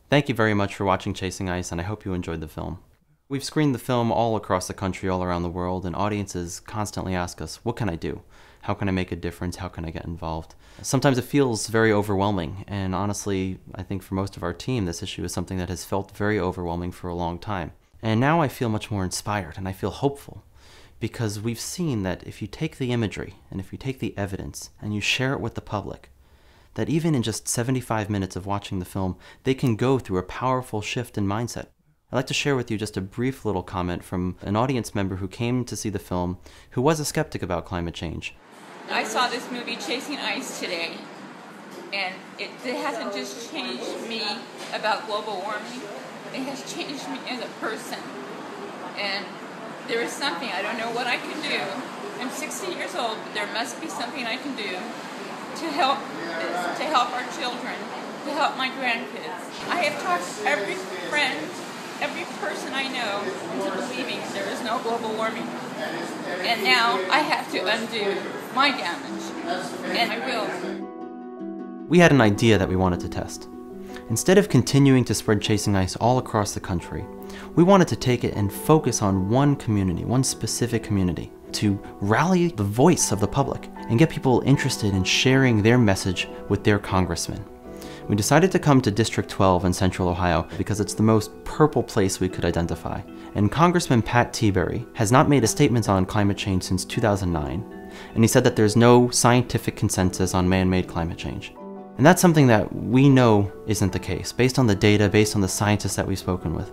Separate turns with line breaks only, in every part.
Thank you very much for watching Chasing Ice, and I hope you enjoyed the film. We've screened the film all across the country, all around the world, and audiences constantly ask us, what can I do? How can I make a difference? How can I get involved? Sometimes it feels very overwhelming, and honestly, I think for most of our team, this issue is something that has felt very overwhelming for a long time. And now I feel much more inspired, and I feel hopeful, because we've seen that if you take the imagery, and if you take the evidence, and you share it with the public, that even in just 75 minutes of watching the film, they can go through a powerful shift in mindset. I'd like to share with you just a brief little comment from an audience member who came to see the film, who was a skeptic about climate change.
I saw this movie, Chasing Ice, today, and it hasn't just changed me about global warming, it has changed me as a person. And there is something, I don't know what I can do. I'm 60 years old, but there must be something I can do to help this, to help our children, to help my grandkids. I have talked every friend, every person I know into believing there is no global warming. And now I have to undo my damage, and I will.
We had an idea that we wanted to test. Instead of continuing to spread Chasing Ice all across the country, we wanted to take it and focus on one community, one specific community, to rally the voice of the public and get people interested in sharing their message with their congressman. We decided to come to District 12 in Central Ohio because it's the most purple place we could identify. And Congressman Pat Tiberi has not made a statement on climate change since 2009, and he said that there's no scientific consensus on man-made climate change. And that's something that we know isn't the case, based on the data, based on the scientists that we've spoken with.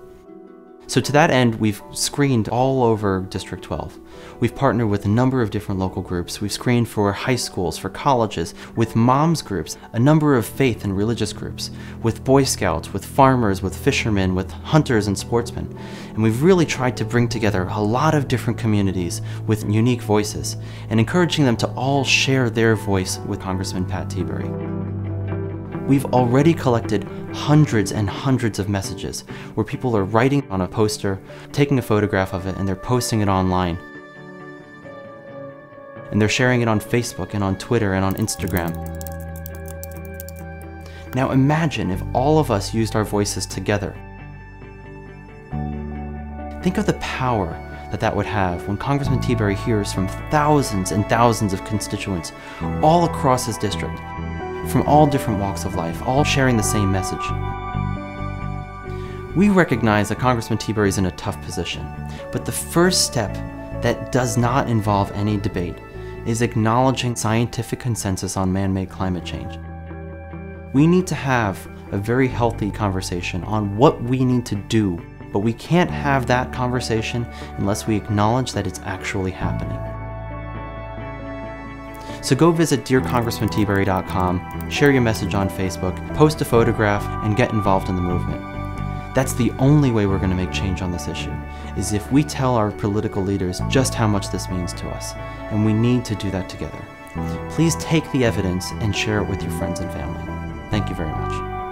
So to that end, we've screened all over District 12. We've partnered with a number of different local groups. We've screened for high schools, for colleges, with moms groups, a number of faith and religious groups, with Boy Scouts, with farmers, with fishermen, with hunters and sportsmen. And we've really tried to bring together a lot of different communities with unique voices and encouraging them to all share their voice with Congressman Pat Tiberi. We've already collected hundreds and hundreds of messages where people are writing on a poster, taking a photograph of it, and they're posting it online. And they're sharing it on Facebook and on Twitter and on Instagram. Now imagine if all of us used our voices together. Think of the power that that would have when Congressman Tiberi hears from thousands and thousands of constituents all across his district, from all different walks of life, all sharing the same message. We recognize that Congressman Tiberi is in a tough position, but the first step that does not involve any debate is acknowledging scientific consensus on man-made climate change. We need to have a very healthy conversation on what we need to do, but we can't have that conversation unless we acknowledge that it's actually happening. So go visit DearCongressmanTiberi.com, share your message on Facebook, post a photograph, and get involved in the movement. That's the only way we're going to make change on this issue, is if we tell our political leaders just how much this means to us, and we need to do that together. Please take the evidence and share it with your friends and family. Thank you very much.